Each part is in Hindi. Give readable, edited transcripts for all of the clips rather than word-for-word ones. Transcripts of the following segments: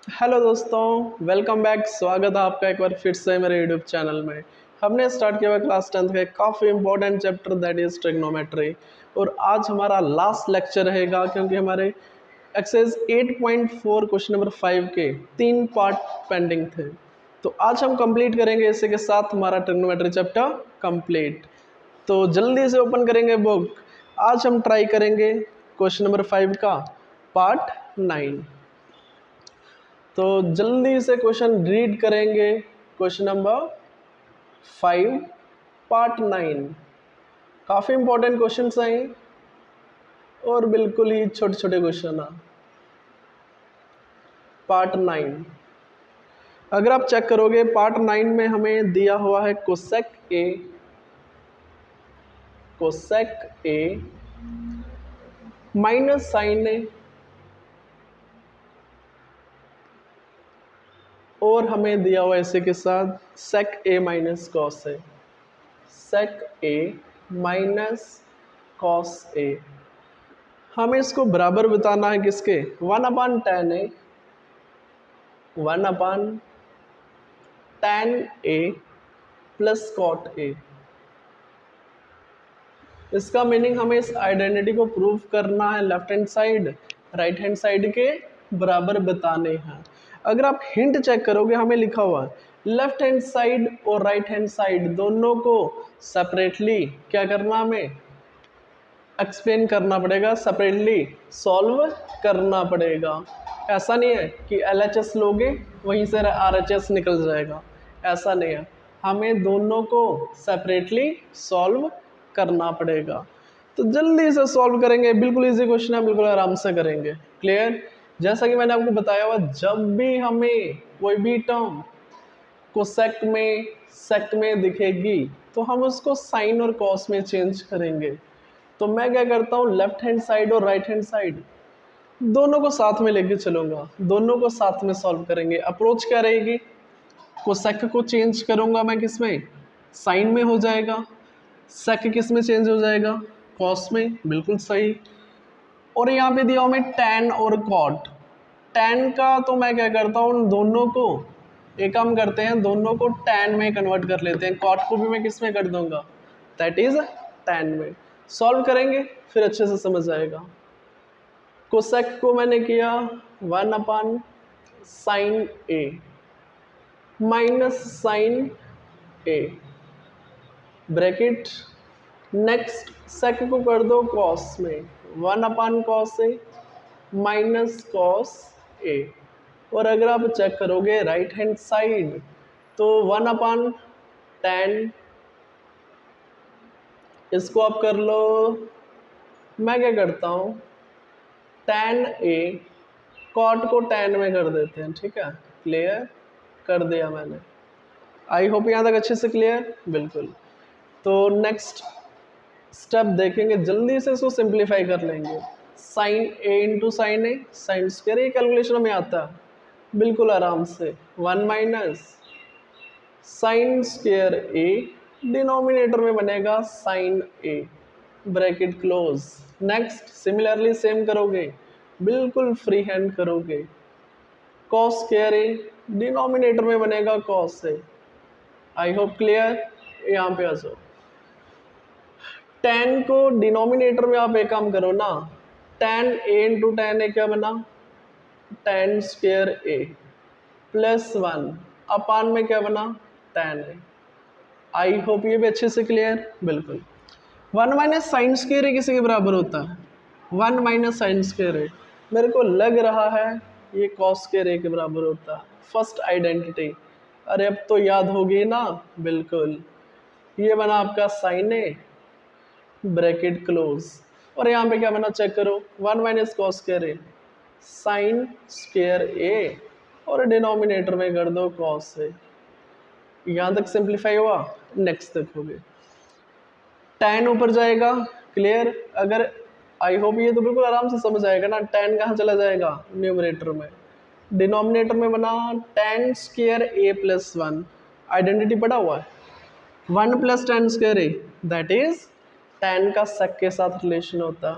हेलो दोस्तों, वेलकम बैक। स्वागत है आपका एक बार फिर से मेरे यूट्यूब चैनल में। हमने स्टार्ट किया हुआ क्लास 10th का एक काफ़ी important chapter that is trigonometry. और आज हमारा लास्ट लेक्चर रहेगा क्योंकि हमारे एक्सरसाइज 8.4 क्वेश्चन नंबर 5 के 3 पार्ट पेंडिंग थे। तो आज हम कंप्लीट करेंगे, इसी के साथ हमारा ट्रिग्नोमेट्री चैप्टर कंप्लीट। तो जल्दी से ओपन करेंगे बुक। आज हम ट्राई करेंगे क्वेश्चन नंबर 5 का पार्ट 9। तो जल्दी से क्वेश्चन रीड करेंगे। Question number 5 part 9। काफ़ी इंपॉर्टेंट क्वेश्चन हैं और बिल्कुल ही छोटे छोटे क्वेश्चन हैं। पार्ट 9 अगर आप चेक करोगे, पार्ट 9 में हमें दिया हुआ है कोसेक ए माइनस साइन ए, और हमें दिया हुआ इसी के साथ सेक ए minus cos A, sec A minus cos A. हमें इसको बराबर बताना है किसके, 1/tan ए, 1/tan ए प्लस कॉट ए। इसका मीनिंग हमें इस आइडेंटिटी को प्रूव करना है, left hand side right hand side के बराबर बताने हैं। अगर आप हिंट चेक करोगे, हमें लिखा हुआ है लेफ्ट हैंड साइड और राइट हैंड साइड दोनों को सेपरेटली क्या करना, हमें एक्सप्लेन करना पड़ेगा, सेपरेटली सॉल्व करना पड़ेगा। ऐसा नहीं है कि LHS लोगे वहीं से RHS निकल जाएगा, ऐसा नहीं है। हमें दोनों को सेपरेटली सॉल्व करना पड़ेगा। तो जल्दी से सॉल्व करेंगे, बिल्कुल इजी क्वेश्चन है, बिल्कुल आराम से करेंगे। क्लियर? जैसा कि मैंने आपको बताया हुआ, जब भी हमें कोई भी टर्म को सेक में दिखेगी तो हम उसको साइन और कॉस में चेंज करेंगे। तो मैं क्या करता हूँ, लेफ्ट हैंड साइड और राइट हैंड साइड दोनों को साथ में लेके चलूंगा, दोनों को साथ में सॉल्व करेंगे। अप्रोच क्या रहेगी, कोसेक को चेंज करूंगा मैं किस में, साइन में हो जाएगा। सेक किस में चेंज हो जाएगा, कॉस में, बिल्कुल सही। और यहाँ पे दिया हमें टैन और कॉट। टैन का तो मैं क्या करता हूँ, दोनों को एक काम करते हैं, दोनों को टैन में कन्वर्ट कर लेते हैं। कॉट को भी मैं किस में कर दूंगा, दैट इज टैन में। सॉल्व करेंगे फिर अच्छे से समझ आएगा। कोसेक को मैंने किया 1/sin A minus sign A bracket. Next सेक को कर दो कॉस में, 1/cos A minus cos A. और अगर आप चेक करोगे राइट हैंड साइड तो 1/tan, इसको आप कर लो। मैं क्या करता हूँ, tan ए कॉट को tan में कर देते हैं, ठीक है। क्लियर कर दिया मैंने, आई होप यहाँ तक अच्छे से क्लियर, बिल्कुल। तो नेक्स्ट स्टेप देखेंगे, जल्दी से इसको सिंप्लीफाई कर लेंगे। Sine A into sine A, sine square, ये कैलकुलेशन में आता है बिल्कुल आराम से। 1 minus sine square A, denominator में बनेगा sine A, bracket close. Next similarly same करोगे, बिल्कुल फ्री हैंड करोगे। कॉस स्क्वायर ए, डिनोमिनेटर में बनेगा cos A. I hope clear. यहाँ पे आ जाओ, tan को डिनोमिनेटर में आप एक काम करो ना, tan a into tan A क्या बना, tan स्क्वायर ए प्लस 1 अपान में क्या बना, tan ए। आई होप ये भी अच्छे से क्लियर, बिल्कुल। 1 माइनस साइन स्क्वायर ए किसी के बराबर होता है, 1 माइनस साइन स्क्वायर ए। मेरे को लग रहा है ये कॉस स्क्वायर ए के बराबर होता है, फर्स्ट आइडेंटिटी। अरे अब तो याद होगी ना, बिल्कुल। ये बना आपका साइन ए ब्रैकेट क्लोज, और यहाँ पे क्या बना चेक करो, 1 माइनस कॉस स्क्वायर ए साइन स्क्वायर ए, और डिनोमिनेटर में कर दो कॉस ए। यहाँ तक सिंप्लीफाई हुआ। नेक्स्ट देखोगे टैन ऊपर जाएगा, क्लियर। अगर आई होप ये तो बिल्कुल आराम से समझ आएगा ना, टैन कहाँ चला जाएगा, न्यूमरेटर में। डिनोमिनेटर में बना टैन स्क्वायर ए प्लस 1, आइडेंटिटी पड़ा हुआ है 1 plus tan square A, that is tan का सेक के साथ रिलेशन होता है,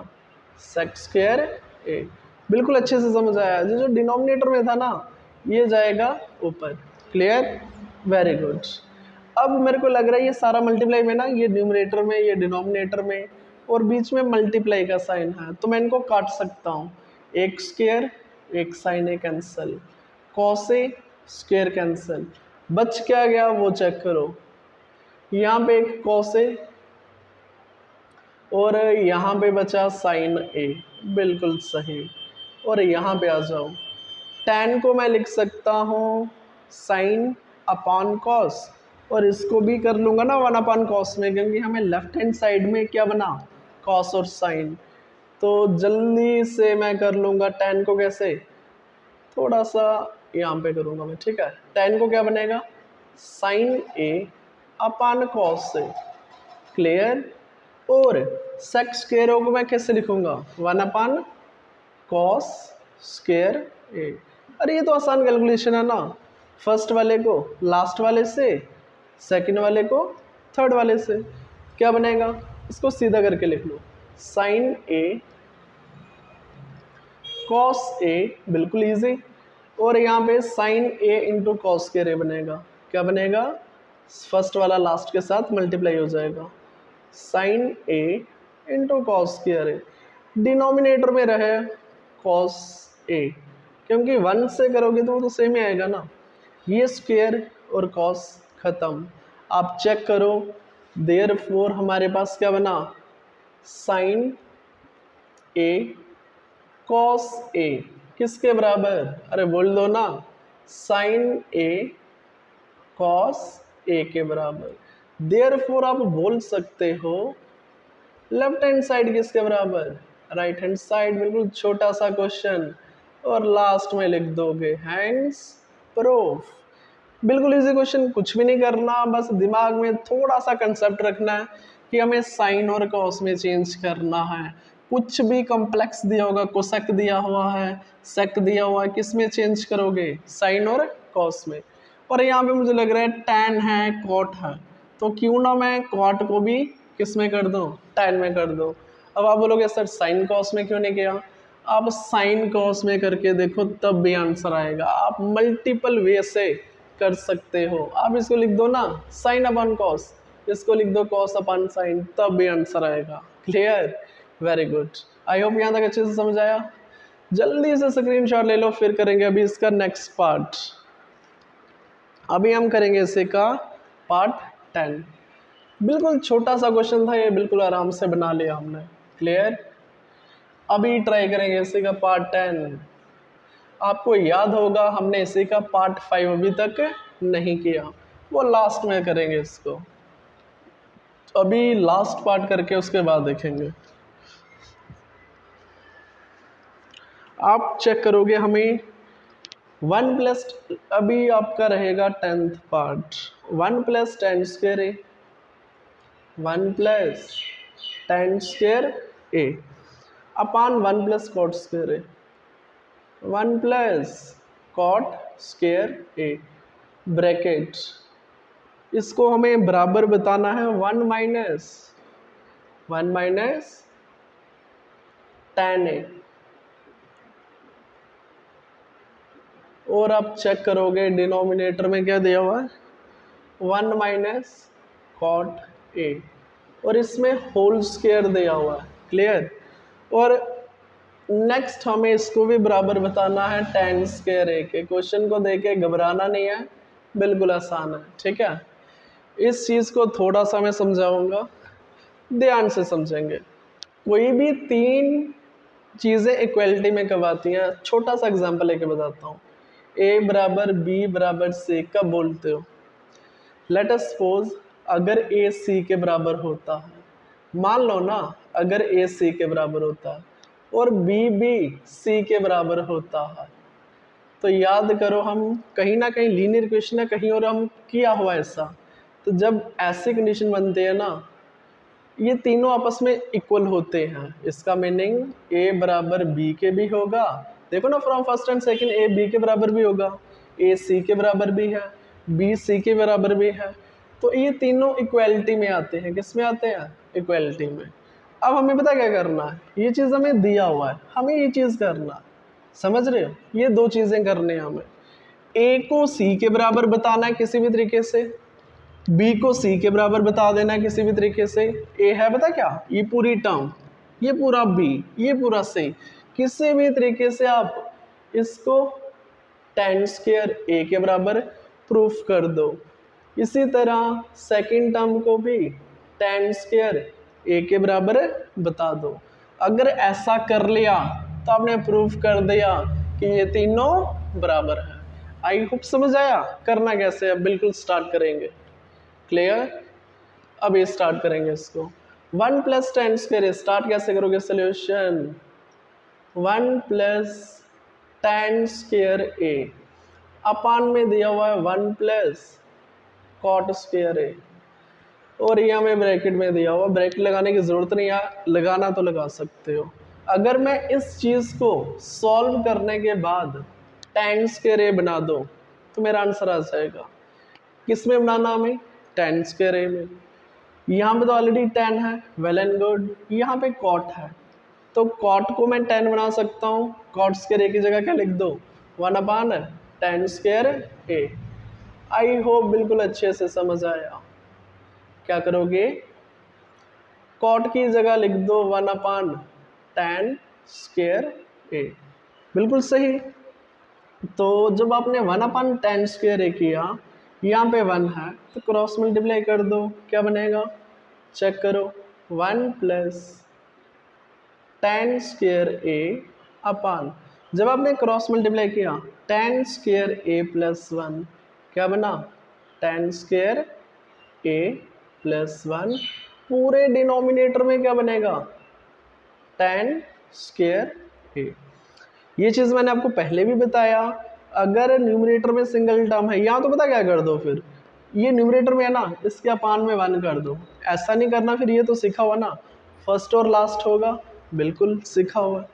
सेक स्क्वायर ए। बिल्कुल अच्छे से समझ आया। जो डिनोमिनेटर में था ना, ये जाएगा ऊपर। Clear, very good. अब मेरे को लग रहा है ये सारा मल्टीप्लाई में ना, ये न्यूमरेटर में, ये डिनोमिनेटर में, और बीच में मल्टीप्लाई का साइन है, तो मैं इनको काट सकता हूँ। एक स्क्वायर, एक sign A cancel, cos A square cancel, बच क्या गया वो चेक करो। यहाँ पे एक कॉस ए और यहाँ पे बचा साइन ए, बिल्कुल सही। और यहाँ पे आ जाओ, tan को मैं लिख सकता हूँ साइन अपॉन कॉस, और इसको भी कर लूँगा ना 1 अपॉन कॉस में, क्योंकि हमें लेफ्ट हैंड साइड में क्या बना, कॉस और साइन। तो जल्दी से मैं कर लूँगा tan को कैसे, थोड़ा सा यहाँ पे करूँगा मैं, ठीक है। tan को क्या बनेगा, साइन ए अपॉन कॉस से। क्लियर। और सेक स्क्वायर को मैं कैसे लिखूंगा, 1 अपॉन कॉस स्क्वायर ए। अरे ये तो आसान कैलकुलेशन है ना, फर्स्ट वाले को लास्ट वाले से, सेकंड वाले को थर्ड वाले से। क्या बनेगा, इसको सीधा करके लिख लो, साइन ए कॉस ए, बिल्कुल इजी। और यहाँ पे sign A into cos square ए बनेगा। क्या बनेगा, फर्स्ट वाला लास्ट के साथ मल्टीप्लाई हो जाएगा, sign A into cos square A. Denominator में रहे कॉस ए, क्योंकि 1 से करोगे तो वो तो सेम ही आएगा ना। ये स्क्वायर और कॉस खत्म। आप चेक करो, देयरफॉर हमारे पास क्या बना, साइन ए कॉस ए किसके बराबर, अरे बोल दो ना, साइन ए कॉस ए के बराबर। देयरफॉर आप बोल सकते हो लेफ्ट हैंड साइड किसके बराबर, राइट हैंड साइड। बिल्कुल छोटा सा क्वेश्चन, और लास्ट में लिख दोगे हैंड्स प्रूफ। बिल्कुल इजी क्वेश्चन, कुछ भी नहीं करना, बस दिमाग में थोड़ा सा कंसेप्ट रखना है कि हमें साइन और कॉस में चेंज करना है। कुछ भी कॉम्प्लेक्स दिया होगा, कोसेक दिया हुआ है, सेक दिया हुआ है, किस में चेंज करोगे, साइन और कॉस में। और यहाँ पे मुझे लग रहा है टैन है, कॉट है, तो क्यों ना मैं कॉट को भी किस में कर दूँ, टैन में कर दो। अब आप बोलोगे सर साइन कॉस में क्यों नहीं किया, आप साइन कॉस में करके देखो तब भी आंसर आएगा। आप मल्टीपल वे से कर सकते हो। आप इसको लिख दो ना, साइन अपॉन कॉस, इसको लिख दो कॉस अपॉन साइन, तब भी आंसर आएगा। Clear, very good. आई होप यहाँ तक अच्छे से समझ आया। जल्दी से स्क्रीनशॉट ले लो, फिर करेंगे अभी इसका नेक्स्ट पार्ट। अभी हम करेंगे इसे का पार्ट 10। बिल्कुल छोटा सा क्वेश्चन था ये, बिल्कुल आराम से बना लिया हमने। क्लियर, अभी ट्राई करेंगे इसी का पार्ट 10। आपको याद होगा हमने इसी का पार्ट 5 अभी तक नहीं किया, वो लास्ट में करेंगे इसको। अभी लास्ट पार्ट करके उसके बाद देखेंगे। आप चेक करोगे हमें 1 प्लस, अभी आपका रहेगा 10th part, 1 plus 10 square A, 1 plus 10 square A upon 1 plus cot square A, 1 plus cot square A bracket. इसको हमें बराबर बताना है 1 माइनस tan ए। और आप चेक करोगे डिनोमिनेटर में क्या दिया हुआ है, 1 माइनस कॉट ए, और इसमें होल स्क्वायर दिया हुआ है। क्लियर। और नेक्स्ट हमें इसको भी बराबर बताना है tan स्क्वायर ए के। क्वेश्चन को देके घबराना नहीं है, बिल्कुल आसान है, ठीक है। इस चीज़ को थोड़ा सा मैं समझाऊंगा, ध्यान से समझेंगे। कोई भी 3 चीज़ें इक्वलिटी में कब आती हैं, छोटा सा एग्जांपल लेके बताता हूँ। ए बराबर बी बराबर सी कब बोलते हो, लेट अस सपोज अगर ए सी के बराबर होता है, मान लो ना, अगर ए सी के बराबर होता है और बी भी सी के बराबर होता है, तो याद करो हम कहीं ना कहीं लीनियर इक्वेशन है, कहीं और हम किया हुआ ऐसा। तो जब ऐसी कंडीशन बनती है ना, ये तीनों आपस में इक्वल होते हैं, इसका मीनिंग ए बराबर बी के भी होगा। देखो ना, from first and second A B के बराबर भी होगा, ए सी के बराबर भी है, बी सी के बराबर भी है। तो ये तीनों इक्वलिटी में आते हैं। किस में आते हैं, इक्वलिटी में। अब हमें पता क्या करना है, ये चीज़ हमें दिया हुआ है, हमें ये चीज़ करना, समझ रहे हो, ये 2 चीज़ें करनी है हमें। ए को सी के बराबर बताना है किसी भी तरीके से, बी को सी के बराबर बता देना है किसी भी तरीके से। ए है पता क्या, ये पूरी टर्म, ये पूरा बी, ये पूरा सी, किसी भी तरीके से आप इसको tan स्क्वायर ए के बराबर प्रूफ कर दो। इसी तरह सेकंड टर्म को भी tan स्क्वायर ए के बराबर बता दो। अगर ऐसा कर लिया तो आपने प्रूफ कर दिया कि ये तीनों बराबर है। आई होप समझ आया करना कैसे है, बिल्कुल स्टार्ट करेंगे। क्लियर, अब ये स्टार्ट करेंगे इसको। 1 प्लस tan स्क्वायर स्टार्ट कैसे करोगे सोल्यूशन, 1 प्लस tan स्क्वायर ए अपान में दिया हुआ है 1 प्लस कॉट स्क्वायर ए, और ये हमें ब्रैकेट में दिया हुआ, ब्रैकेट लगाने की ज़रूरत नहीं है, लगाना तो लगा सकते हो। अगर मैं इस चीज़ को सॉल्व करने के बाद tan स्क्वायर ए बना दो तो मेरा आंसर आ जाएगा। किस में बनाना हमें, tan स्क्वायर ए में। यहाँ पे तो ऑलरेडी tan है, वेल एंड गुड। यहाँ पे cot है तो cot को मैं tan बना सकता हूँ, cot स्क्वायर ए की जगह क्या लिख दो, 1 अपान tan square A. I hope बिल्कुल अच्छे से समझ आया। क्या करोगे, कॉट की जगह लिख दो 1 अपान tan स्क्वायर ए, बिल्कुल सही। तो जब आपने 1 अपान tan स्क्वायर ए किया, यहाँ पे 1 है तो क्रॉस मल्टीप्लाई कर दो, क्या बनेगा चेक करो, 1 प्लस tan स्क्वायर ए अपान, जब आपने क्रॉस मल्टीप्लाई किया tan स्क्वायर ए प्लस 1, क्या बना tan स्क्वायर ए प्लस 1, पूरे डिनोमिनेटर में क्या बनेगा tan स्क्वायर ए। ये चीज़ मैंने आपको पहले भी बताया, अगर न्यूमरेटर में सिंगल टर्म है, यहाँ तो पता क्या कर दो, फिर ये न्यूमरेटर में है ना, इसके अपान में 1 कर दो। ऐसा नहीं करना, फिर ये तो सीखा हुआ ना, फर्स्ट और लास्ट होगा, बिल्कुल सीखा हुआ।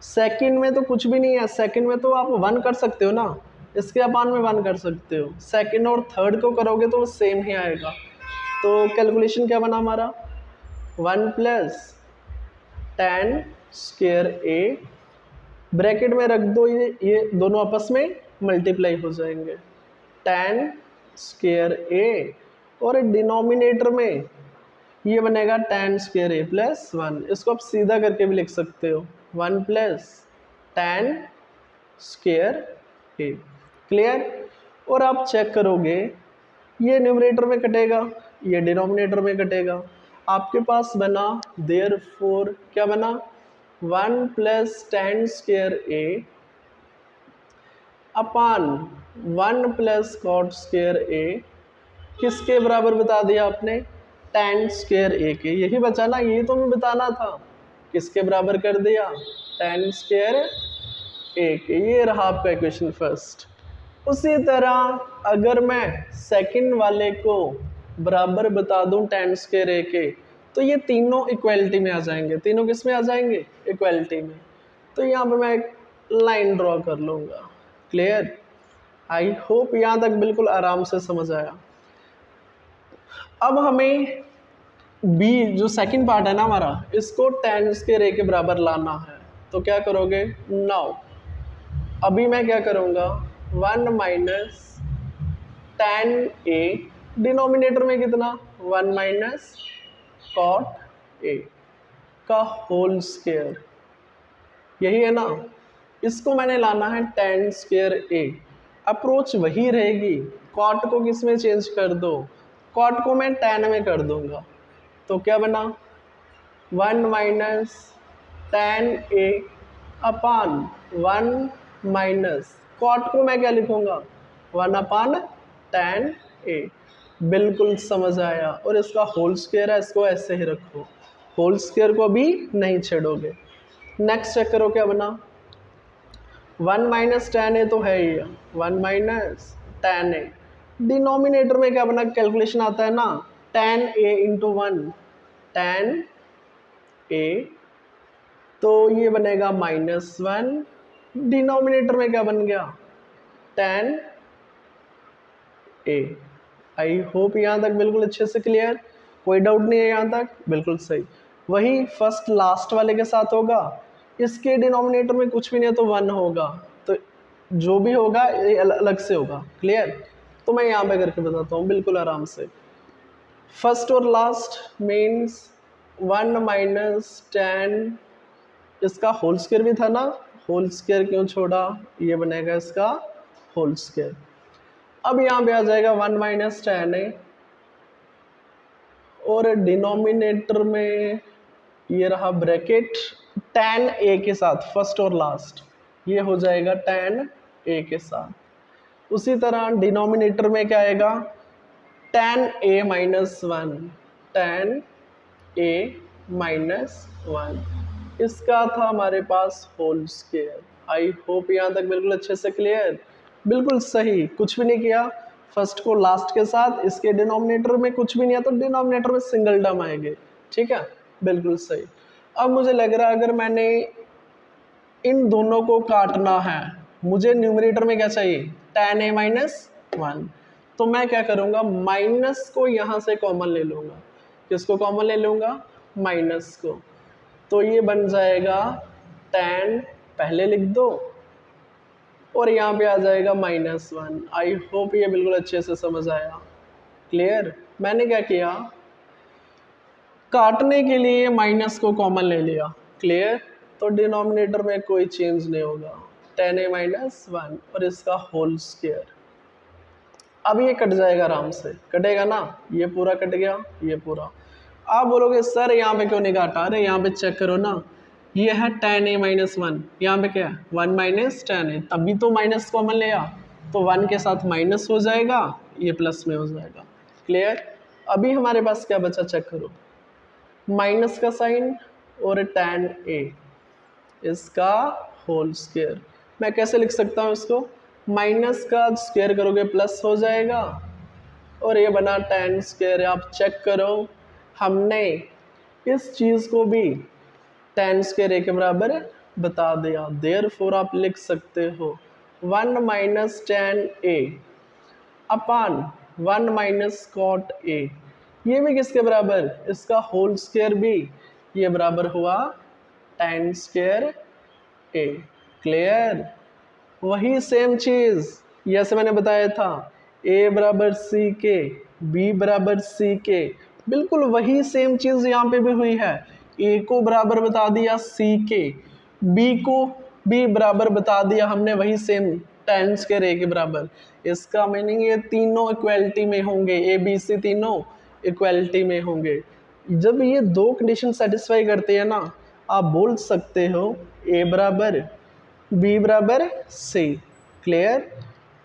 सेकंड में तो कुछ भी नहीं है, सेकंड में तो आप 1 कर सकते हो ना, इसके अपान में 1 कर सकते हो। सेकंड और थर्ड को करोगे तो वो सेम ही आएगा। तो कैलकुलेशन क्या बना हमारा, 1 प्लस tan स्क्वायर ए, ब्रैकेट में रख दो, ये दोनों आपस में मल्टीप्लाई हो जाएंगे, tan स्क्वायर ए, और डिनोमिनेटर में ये बनेगा tan स्क्वायर ए प्लस 1। इसको आप सीधा करके भी लिख सकते हो, 1 प्लस tan स्क्वायर ए। क्लियर, और आप चेक करोगे ये न्यूमरेटर में कटेगा, ये डिनोमिनेटर में कटेगा, आपके पास बना देयरफॉर क्या बना, 1 प्लस tan स्क्वायर ए अपान 1 प्लस कॉट स्क्वायर ए, किसके बराबर बता दिया आपने, tan स्क्वायर ए के। यही बचा ना, यही तो हमें बताना था, किसके बराबर कर दिया, tan स्क्वायर ए के। ये रहा आपका इक्वेशन फर्स्ट। उसी तरह अगर मैं सेकंड वाले को बराबर बता दूं tan स्क्वायर ए के, तो ये तीनों इक्वलिटी में आ जाएंगे। तीनों किस में आ जाएंगे, इक्वलिटी में। तो यहाँ पे मैं एक लाइन ड्रॉ कर लूँगा। क्लियर, आई होप यहाँ तक बिल्कुल आराम से समझ आया। अब हमें बी जो सेकंड पार्ट है ना हमारा, इसको tan स्क्वायर ए के बराबर लाना है। तो क्या करोगे, नाउ अभी मैं क्या करूँगा, 1 माइनस tan ए, डिनोमिनेटर में कितना, 1 माइनस कॉट ए का होल स्क्वायर, यही है ना। इसको मैंने लाना है tan स्क्वायर ए। अप्रोच वही रहेगी, कॉट को किस में चेंज कर दो, कॉट को मैं tan में कर दूंगा। तो क्या बना, 1 माइनस tan ए अपान 1 माइनस कॉट को मैं क्या लिखूंगा, 1 अपान tan ए। बिल्कुल समझ आया। और इसका होल स्क्वायर है, इसको ऐसे ही रखो, होल स्क्वायर को भी नहीं छेड़ोगे। नेक्स्ट चेक करो क्या बना, 1 माइनस tan ए तो है ही, 1 माइनस tan ए। डिनोमिनेटर में क्या बना, कैलकुलेशन आता है ना, tan ए इंटू 1, tan ए, तो ये बनेगा -1। डिनोमिनेटर में क्या बन गया, tan ए। आई होप यहाँ तक बिल्कुल अच्छे से क्लियर, कोई डाउट नहीं है यहाँ तक, बिल्कुल सही। वही फर्स्ट लास्ट वाले के साथ होगा, इसके डिनोमिनेटर में कुछ भी नहीं है तो 1 होगा, तो जो भी होगा ये अलग से होगा। क्लियर? तो मैं यहाँ पे करके बताता हूँ बिल्कुल आराम से। फर्स्ट और लास्ट मीन्स 1 माइनस 10, इसका होल स्क्वायर भी था ना, होल स्क्वायर क्यों छोड़ा, ये बनेगा इसका होल स्क्वायर। अब यहाँ पे आ जाएगा 1 माइनस 10 और डिनोमिनेटर में ये रहा ब्रैकेट tan a के साथ, फर्स्ट और लास्ट ये हो जाएगा tan a के साथ। उसी तरह डिनोमिनेटर में क्या आएगा, tan a minus 1, tan a minus 1, इसका था हमारे पास होल स्क्वायर। आई होप यहाँ तक बिल्कुल अच्छे से क्लियर, बिल्कुल सही, कुछ भी नहीं किया, फर्स्ट को लास्ट के साथ, इसके डिनोमिनेटर में कुछ भी नहीं है तो डिनोमिनेटर में सिंगल टर्म आएंगे। ठीक है, बिल्कुल सही। अब मुझे लग रहा है अगर मैंने इन दोनों को काटना है, मुझे न्यूमरेटर में क्या चाहिए, tan a माइनस 1, तो मैं क्या करूँगा, माइनस को यहाँ से कॉमन ले लूँगा। किसको कॉमन ले लूँगा, माइनस को, तो ये बन जाएगा tan, पहले लिख दो, और यहाँ पे आ जाएगा -1। आई होप ये बिल्कुल अच्छे से समझ आया। क्लियर? मैंने क्या किया, काटने के लिए माइनस को कॉमन ले लिया। क्लियर? तो डिनोमिनेटर में कोई चेंज नहीं होगा, tan a माइनस 1 और इसका होल स्क्वायर। अब ये कट जाएगा आराम से, कटेगा ना, ये पूरा कट गया, ये पूरा। आप बोलोगे सर यहाँ पे क्यों नहीं काटा, अरे यहाँ पे चेक करो ना, ये है tan a माइनस 1, यहाँ पे क्या है 1 माइनस tan a, तभी तो माइनस कॉमन लिया, तो 1 के साथ माइनस हो जाएगा, ये प्लस में हो जाएगा। क्लियर? अभी हमारे पास क्या बचा, चेक करो, माइनस का साइन और tan a, इसका होल स्क्वायर। मैं कैसे लिख सकता हूँ इसको, माइनस का स्क्वायर करोगे प्लस हो जाएगा, और ये बना tan स्क्वायर। आप चेक करो, हमने इस चीज़ को भी tan स्क्वायर a के बराबर बता दिया। देयरफॉर आप लिख सकते हो 1 minus tan a upon 1 minus cot a, ये भी किसके बराबर, इसका होल स्क्वायर भी, ये बराबर हुआ tan स्क्वायर a। क्लियर? वही सेम चीज़ जैसे मैंने बताया था, a बराबर c के, b बराबर c के, बिल्कुल वही सेम चीज़ यहाँ पे भी हुई है। a को बराबर बता दिया c के, b को भी बराबर बता दिया हमने वही सेम tan स्क्वायर a के बराबर। इसका मीनिंग ये तीनों इक्वलिटी में होंगे, a b c तीनों इक्वलिटी में होंगे। जब ये दो कंडीशन सेटिस्फाई करते हैं ना, आप बोल सकते हो a बराबर b बराबर c। क्लियर?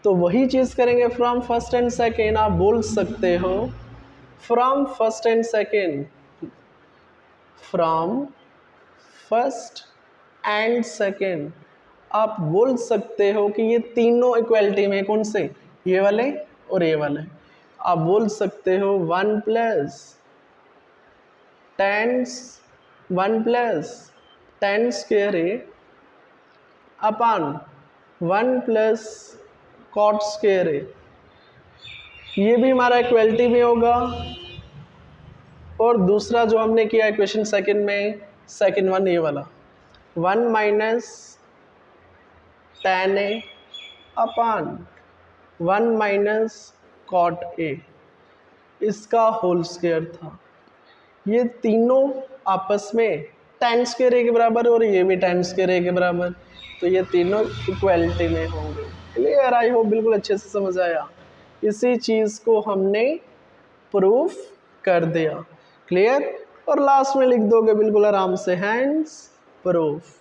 तो वही चीज़ करेंगे फ्रॉम फर्स्ट एंड सेकेंड। आप बोल सकते हो from first and second, from first and second आप बोल सकते हो कि ये तीनों इक्वलिटी में, कौन से, ये वाले और ये वाले। आप बोल सकते हो 1 plus tan square a upon 1 plus cot square a, ये भी हमारा इक्वलिटी में होगा। और दूसरा जो हमने किया इक्वेशन सेकंड में, सेकंड वन ये वाला 1 minus tan a upon 1 minus cot a, इसका होल स्क्वायर था। ये तीनों आपस में tan स्क्वायर a के बराबर और ये भी tan स्क्वायर a के बराबर, तो ये तीनों इक्वलिटी में होंगे। क्लियर? आई होप बिल्कुल अच्छे से समझ आया। इसी चीज़ को हमने प्रूफ कर दिया। क्लियर? और लास्ट में लिख दोगे बिल्कुल आराम से, हैंड्स प्रूफ।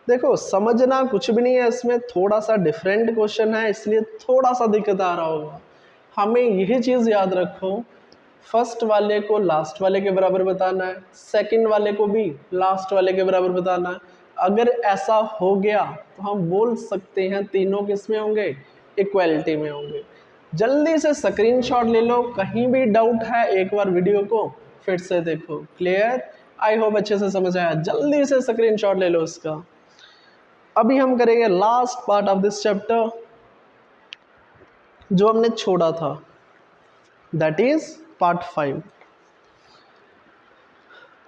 देखो समझना कुछ भी नहीं है इसमें, थोड़ा सा डिफरेंट क्वेश्चन है इसलिए थोड़ा सा दिक्कत आ रहा होगा। हमें यही चीज़ याद रखो, फर्स्ट वाले को लास्ट वाले के बराबर बताना है, सेकंड वाले को भी लास्ट वाले के बराबर बताना है। अगर ऐसा हो गया तो हम बोल सकते हैं तीनों किस में होंगे, इक्वलिटी में होंगे। जल्दी से स्क्रीनशॉट ले लो, कहीं भी डाउट है एक बार वीडियो को फिर से देखो। क्लियर? आई होप अच्छे से समझ आया, जल्दी से स्क्रीनशॉट ले लो इसका। अभी हम करेंगे last part of this chapter जो हमने छोड़ा था, that is part 5।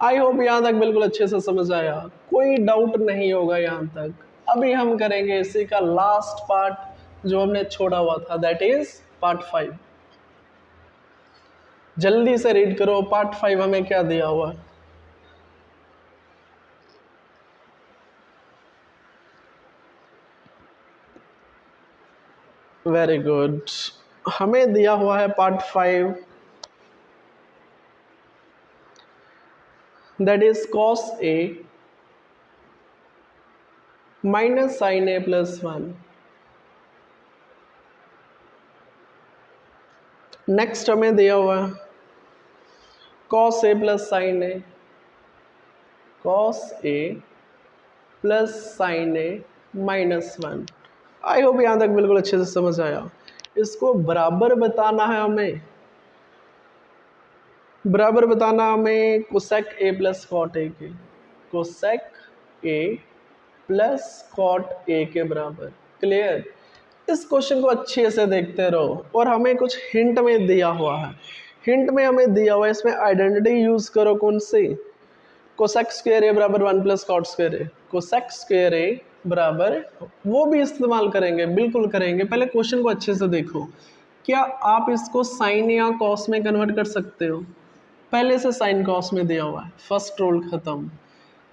I hope यहाँ तक बिल्कुल अच्छे से समझ आया, कोई डाउट नहीं होगा यहाँ तक। अभी हम करेंगे इसी का लास्ट पार्ट जो हमने छोड़ा हुआ था, दैट इज पार्ट 5। जल्दी से रीड करो, पार्ट 5 हमें क्या दिया हुआ है। वेरी गुड, हमें दिया हुआ है part 5, that is cos a minus sine a plus 1। Next हमें दिया हुआ है cos a plus sine a, cos a plus sine a minus 1। I hope यहाँ तक बिल्कुल अच्छे से समझ आया। इसको बराबर बताना है हमें, बराबर बताना हमें cosec a plus cot a के, cosec a plus cot a के बराबर। क्लियर? इस क्वेश्चन को अच्छे से देखते रहो और हमें कुछ हिंट में दिया हुआ है, हिंट में हमें दिया हुआ है, इसमें आइडेंटिटी यूज करो कौन सी, कोसेक स्क्वायर a बराबर 1 plus cot square a, cosec square a बराबर, वो भी इस्तेमाल करेंगे, बिल्कुल करेंगे। पहले क्वेश्चन को अच्छे से देखो, क्या आप इसको साइन या कॉस में कन्वर्ट कर सकते हो? पहले से साइन कॉस में दिया हुआ है, फर्स्ट रूल खत्म।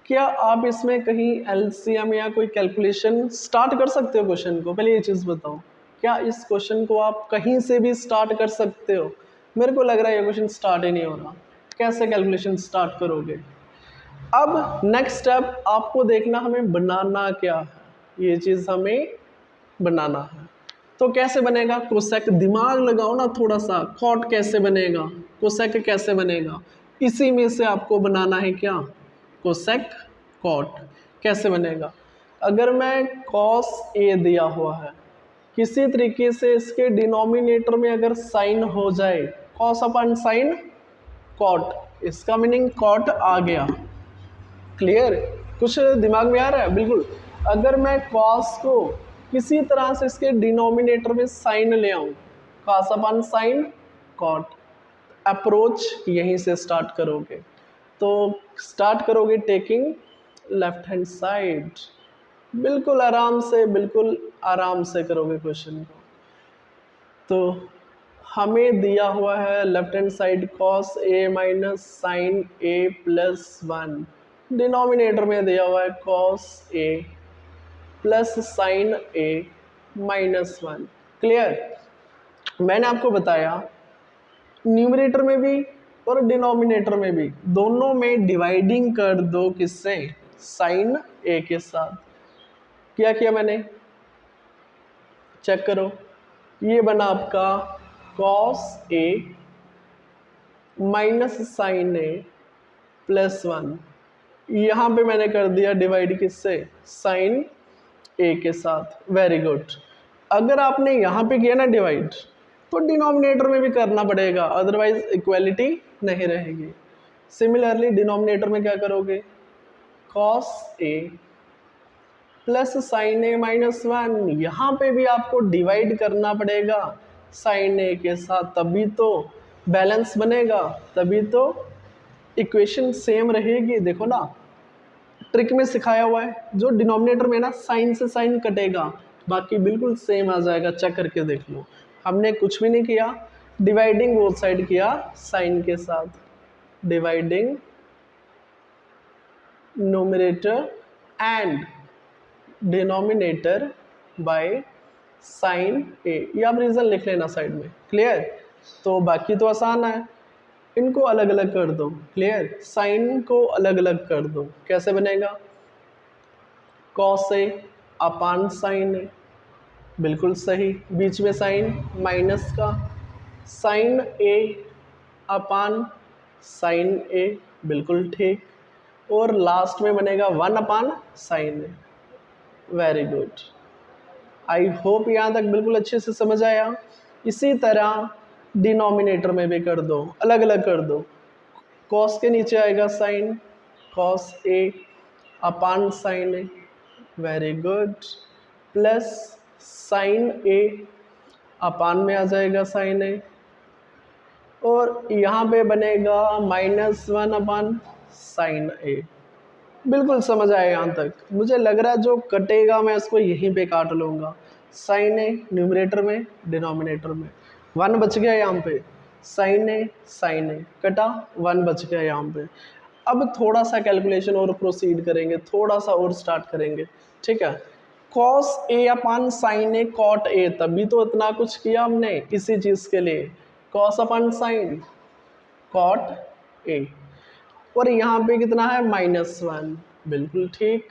क्या आप इसमें कहीं एलसीएम या कोई कैलकुलेशन स्टार्ट कर सकते हो क्वेश्चन को? पहले ये चीज़ बताओ, क्या इस क्वेश्चन को आप कहीं से भी स्टार्ट कर सकते हो? मेरे को लग रहा है ये क्वेश्चन स्टार्ट ही नहीं हो रहा। कैसे कैलकुलेशन स्टार्ट करोगे? अब नेक्स्ट स्टेप आपको देखना, हमें बनाना क्या है, ये चीज़ हमें बनाना है। तो कैसे बनेगा कोसेक? दिमाग लगाओ ना थोड़ा सा, कॉट कैसे बनेगा, कोसेक कैसे बनेगा, इसी में से आपको बनाना है क्या, कोसेक कॉट कैसे बनेगा। अगर मैं कॉस ए दिया हुआ है, किसी तरीके से इसके डिनोमिनेटर में अगर साइन हो जाए, कॉस अपन साइन कॉट, इसका मीनिंग कॉट आ गया। क्लियर? कुछ दिमाग में आ रहा है? बिल्कुल। अगर मैं कॉस को किसी तरह से इसके डिनोमिनेटर में साइन ले आऊं, कॉस अपन साइन कॉट, अप्रोच यहीं से स्टार्ट करोगे। तो स्टार्ट करोगे टेकिंग लेफ्ट हैंड साइड, बिल्कुल आराम से, बिल्कुल आराम से करोगे क्वेश्चन को। तो हमें दिया हुआ है left hand side cos A minus sign A plus 1, denominator में दिया हुआ है कॉस ए प्लस साइन ए माइनस 1। क्लियर? मैंने आपको बताया न्यूमरेटर में भी और डिनोमिनेटर में भी, दोनों में डिवाइडिंग कर दो, किससे, साइन ए के साथ। क्या किया मैंने, चेक करो, ये बना आपका cos A minus sign A plus 1, यहाँ पे मैंने कर दिया डिवाइड किससे, साइन ए के साथ। Very good. अगर आपने यहाँ पे किया ना डिवाइड, तो डिनोमिनेटर में भी करना पड़ेगा, अदरवाइज इक्वालिटी नहीं रहेगी। सिमिलरली डिनोमिनेटर में क्या करोगे, cos A plus sign A minus 1, यहाँ पे भी आपको डिवाइड करना पड़ेगा साइन ए के साथ, तभी तो बैलेंस बनेगा, तभी तो इक्वेशन सेम रहेगी। देखो ना, ट्रिक में सिखाया हुआ है, जो डिनोमिनेटर में ना साइन से साइन कटेगा, बाकी बिल्कुल सेम आ जाएगा, चेक करके देख लो। हमने कुछ भी नहीं किया, डिवाइडिंग बोथ साइड किया साइन के साथ, dividing numerator and denominator by sine A, ये आप रीज़न लिख लेना साइड में। क्लियर? तो बाकी तो आसान है, इनको अलग अलग कर दो। क्लियर? साइन को अलग अलग कर दो, कैसे बनेगा, कॉस ए अपान साइन ए, बिल्कुल सही, बीच में साइन माइनस का, साइन ए अपान साइन ए, बिल्कुल ठीक, और लास्ट में बनेगा 1 अपान साइन ए। वेरी गुड, आई होप यहाँ तक बिल्कुल अच्छे से समझ आया। इसी तरह डिनोमिनेटर में भी कर दो, अलग अलग कर दो, कॉस के नीचे आएगा sign, cos a upon sine A, very good, plus sign ए अपान में आ जाएगा साइन ए, और यहाँ पे बनेगा -1 अपान साइन ए। बिल्कुल समझ आए यहाँ तक। मुझे लग रहा है जो कटेगा मैं इसको यहीं पे काट लूँगा। साइन ए न्यूमरेटर में, डिनोमिनेटर में 1 बच गया यहाँ पे। साइन ए कटा, 1 बच गया यहाँ पे। अब थोड़ा सा कैलकुलेशन और प्रोसीड करेंगे, थोड़ा सा और स्टार्ट करेंगे, ठीक है। Cos a upon sine a cot a, तभी तो इतना कुछ किया हमने इसी चीज़ के लिए। Cos upon sine cot a, और यहाँ पे कितना है -1, बिल्कुल ठीक।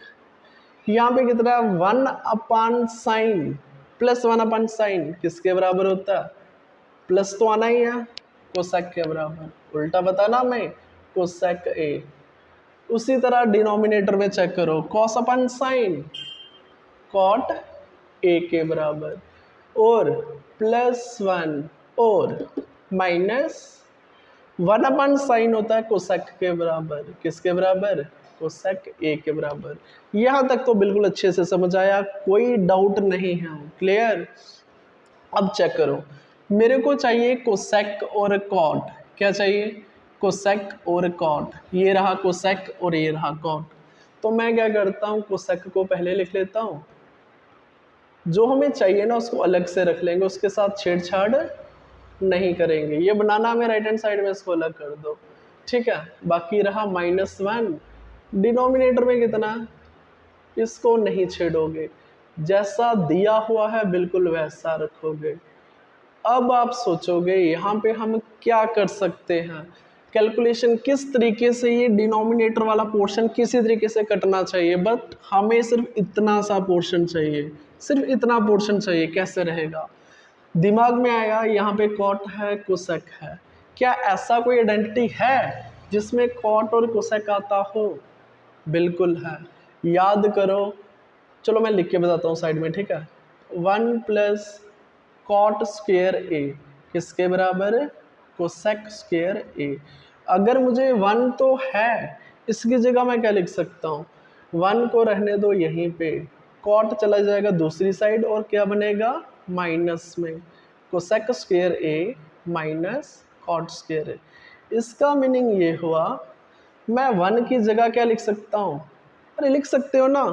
यहाँ पे कितना है 1 अपान साइन प्लस 1 अपान साइन किसके बराबर होता है? प्लस तो आना ही है, कोसेक के बराबर। उल्टा बताना हमें, कोसेक ए। उसी तरह डिनोमिनेटर में चेक करो, cos upon sine cot a के बराबर, और +1 और -1 अपान साइन होता है कोसेक के बराबर। किसके बराबर? कोसेक ए के बराबर। यहाँ तक तो बिल्कुल अच्छे से समझ आया, कोई डाउट नहीं है, क्लियर। अब चेक करो, मेरे को चाहिए कोसेक और कॉट। क्या चाहिए? कोसेक और कॉट। ये रहा कोसेक और ये रहा कॉट। तो मैं क्या करता हूँ, कोसेक को पहले लिख लेता हूँ, जो हमें चाहिए ना उसको अलग से रख लेंगे, उसके साथ छेड़छाड़ नहीं करेंगे। ये बनाना हमें राइट हैंड साइड में, इसको अलग कर दो, ठीक है। बाकी रहा -1, डिनोमिनेटर में कितना, इसको नहीं छेड़ोगे, जैसा दिया हुआ है बिल्कुल वैसा रखोगे। अब आप सोचोगे यहाँ पे हम क्या कर सकते हैं, कैलकुलेशन किस तरीके से ये डिनोमिनेटर वाला पोर्शन किसी तरीके से कटना चाहिए, बट हमें सिर्फ इतना सा पोर्शन चाहिए, सिर्फ इतना पोर्शन चाहिए। कैसे रहेगा? दिमाग में आया यहाँ पे कॉट है कोसेक है, क्या ऐसा कोई आइडेंटिटी है जिसमें कॉट और कोसेक आता हो? बिल्कुल है, याद करो। चलो मैं लिख के बताता हूँ साइड में, ठीक है। 1 प्लस कॉट स्क्वेयर ए किसके बराबर है? कोसेक स्क्वेयर ए। अगर मुझे 1 तो है, इसकी जगह मैं क्या लिख सकता हूँ, 1 को रहने दो यहीं पे, कॉट चला जाएगा दूसरी साइड और क्या बनेगा माइनस में, कोसेक स्क्वेयर ए माइनस कॉट स्क्वेयर ए। इसका मीनिंग ये हुआ, मैं 1 की जगह क्या लिख सकता हूँ, अरे लिख सकते हो ना,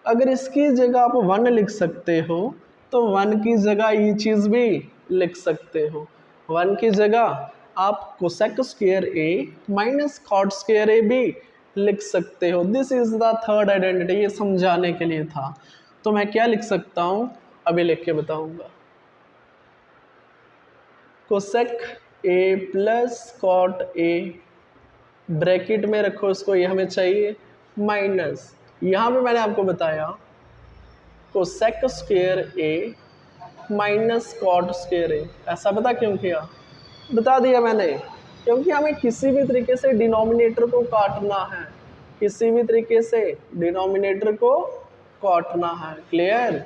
अगर इसकी जगह आप 1 लिख सकते हो तो 1 की जगह ये चीज़ भी लिख सकते हो। 1 की जगह आप कोसेक स्क्वेयर ए माइनस कॉट स्क्वेयर ए भी लिख सकते हो। This is the third identity, ये समझाने के लिए था। तो मैं क्या लिख सकता हूँ, अभी लिख के बताऊंगा। Cosec A plus cot a, bracket में रखो इसको, ये हमें चाहिए, माइनस, यहाँ पे मैंने आपको बताया कोसेक स्क्वेयर ए माइनस कॉट स्क्वेयर ए। ऐसा पता क्यों किया? बता दिया मैंने, क्योंकि हमें किसी भी तरीके से डिनोमिनेटर को काटना है, किसी भी तरीके से डिनोमिनेटर को काटना है, क्लियर।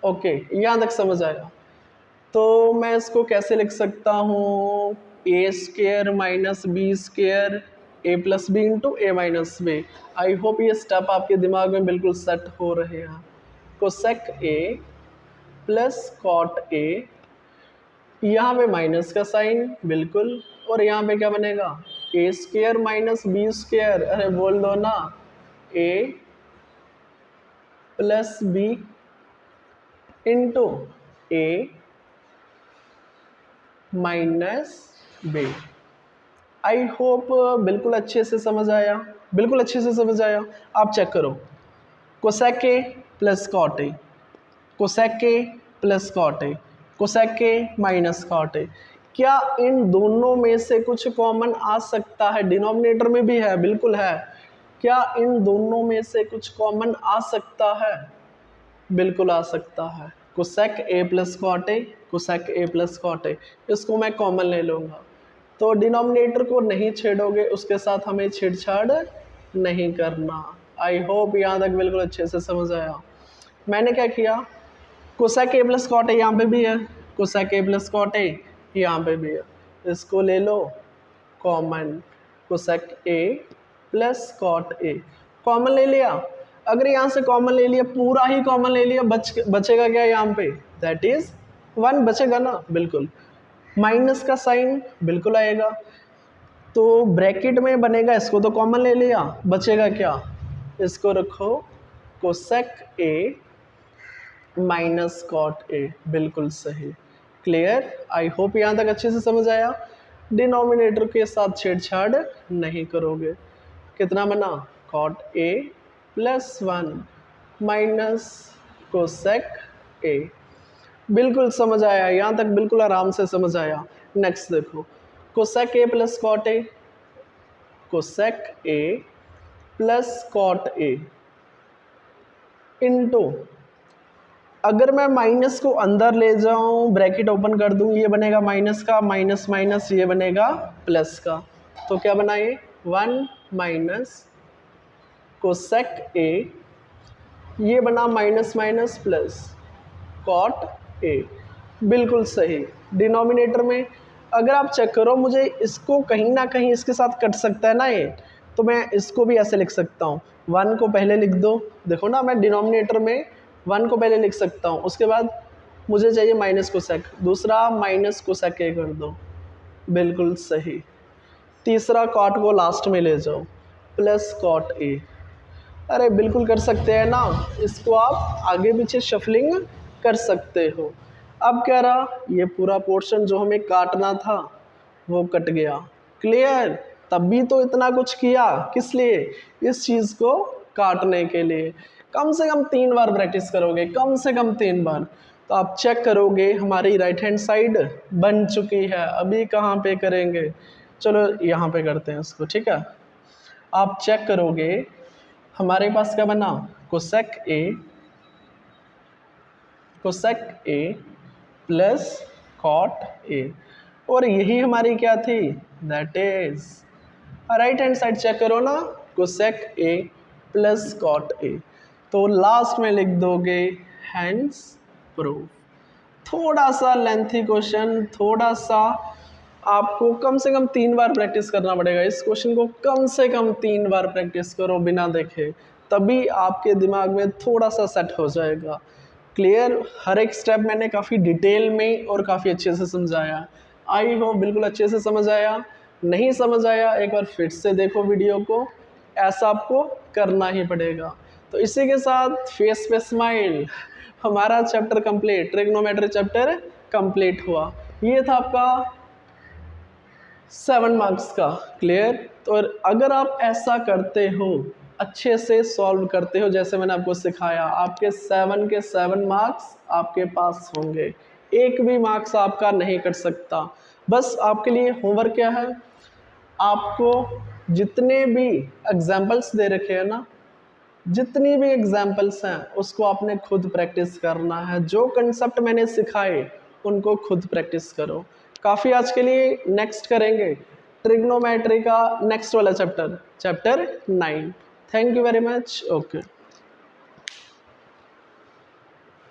ओके, यहाँ तक समझ आया। तो मैं इसको कैसे लिख सकता हूँ, A square minus B square A plus B into A minus B. I hope ये स्टेप आपके दिमाग में बिल्कुल सेट हो रहे हैं। Cosec A plus cot A, यहाँ पे माइनस का साइन बिल्कुल, और यहाँ पे क्या बनेगा, A square minus B square, अरे बोल दो ना, A plus B into A minus B. I hope बिल्कुल अच्छे से समझ आया, बिल्कुल अच्छे से समझ आया। आप चेक करो, cosec A plus cot a, cosec A plus cot a, cosec a minus cot a, क्या इन दोनों में से कुछ कॉमन आ सकता है? डिनोमिनेटर में भी है, बिल्कुल है। क्या इन दोनों में से कुछ कॉमन आ सकता है? बिल्कुल आ सकता है। Cosec A plus cot a, cosec A plus cot a, इसको मैं कॉमन ले लूँगा। तो डिनोमिनेटर को नहीं छेड़ोगे, उसके साथ हमें छेड़छाड़ नहीं करना। आई होप यहाँ तक बिल्कुल अच्छे से समझ आया। मैंने क्या किया, cosec A plus cot A यहाँ पे भी है, cosec A plus cot A यहाँ पे भी है, इसको ले लो common, cosec A plus cot A common ले लिया। अगर यहाँ से कॉमन ले लिया, पूरा ही कॉमन ले लिया, बचेगा क्या यहाँ पे, दैट इज 1 बचेगा ना, बिल्कुल। माइनस का साइन बिल्कुल आएगा, तो ब्रैकेट में बनेगा, इसको तो कॉमन ले लिया, बचेगा क्या, इसको रखो cosec a minus cot a, बिल्कुल सही। क्लियर? आई होप यहाँ तक अच्छे से समझ आया। डिनोमिनेटर के साथ छेड़छाड़ नहीं करोगे। कितना बना? Cot a plus 1 minus cosec a. बिल्कुल समझ आया, यहाँ तक बिल्कुल आराम से समझ आया। नेक्स्ट देखो, cosec A plus cot a, cosec A plus cot a into, अगर मैं माइनस को अंदर ले जाऊं, ब्रैकेट ओपन कर दूं, ये बनेगा माइनस का, माइनस माइनस ये बनेगा प्लस का। तो क्या बना ये? 1 माइनस कोसेक ए, ये बना minus minus plus cot a. बिल्कुल सही। डिनोमिनेटर में अगर आप चेक करो, मुझे इसको कहीं ना कहीं इसके साथ कट सकता है ना ये, तो मैं इसको भी ऐसे लिख सकता हूँ। 1 को पहले लिख दो, देखो ना मैं डिनोमिनेटर में 1 को पहले लिख सकता हूँ, उसके बाद मुझे चाहिए माइनस कोसेक, दूसरा माइनस कोसेक ए कर दो। बिल्कुल सही। तीसरा कॉट को लास्ट में ले जाओ, प्लस कॉट ए। अरे बिल्कुल कर सकते हैं ना, इसको आप आगे पीछे शफलिंग कर सकते हो। अब क्या रहा? ये पूरा पोर्शन जो हमें काटना था वो कट गया। क्लियर? तब भी तो इतना कुछ किया, किस लिए? इस चीज़ को काटने के लिए। कम से कम 3 बार प्रैक्टिस करोगे, कम से कम 3 बार, तो आप चेक करोगे हमारी राइट हैंड साइड बन चुकी है। अभी कहाँ पे करेंगे? चलो यहाँ पे करते हैं इसको, ठीक है। आप चेक करोगे हमारे पास क्या बना? Cosec A plus cot a, और यही हमारी क्या थी? That is right hand side. Check करो ना, cosec A plus cot a, तो लास्ट में लिख दोगे हैंस प्रूफ। थोड़ा सा लेंथी क्वेश्चन, थोड़ा सा आपको कम से कम 3 बार प्रैक्टिस करना पड़ेगा। इस क्वेश्चन को कम से कम 3 बार प्रैक्टिस करो बिना देखे, तभी आपके दिमाग में थोड़ा सा सेट हो जाएगा। क्लियर? हर एक स्टेप मैंने काफ़ी डिटेल में और काफ़ी अच्छे से समझाया। आई होप बिल्कुल अच्छे से समझ आया। नहीं समझ आया, एक बार फिर से देखो वीडियो को, ऐसा आपको करना ही पड़ेगा। तो इसी के साथ फेस पे स्माइल, हमारा chapter complete, trigonometry chapter complete हुआ। ये था आपका 7 मार्क्स का। क्लियर? तो अगर आप ऐसा करते हो, अच्छे से सॉल्व करते हो जैसे मैंने आपको सिखाया, आपके 7 के 7 मार्क्स आपके पास होंगे, एक भी मार्क्स आपका नहीं कट सकता। बस आपके लिए होमवर्क क्या है? आपको जितने भी एग्जाम्पल्स दे रखे हैं ना, जितनी भी एग्जाम्पल्स हैं उसको आपने खुद प्रैक्टिस करना है। जो कंसेप्ट मैंने सिखाए उनको खुद प्रैक्टिस करो। काफ़ी आज के लिए। नेक्स्ट करेंगे ट्रिग्नोमेट्री का नेक्स्ट वाला chapter 9। Thank you very much. Okay.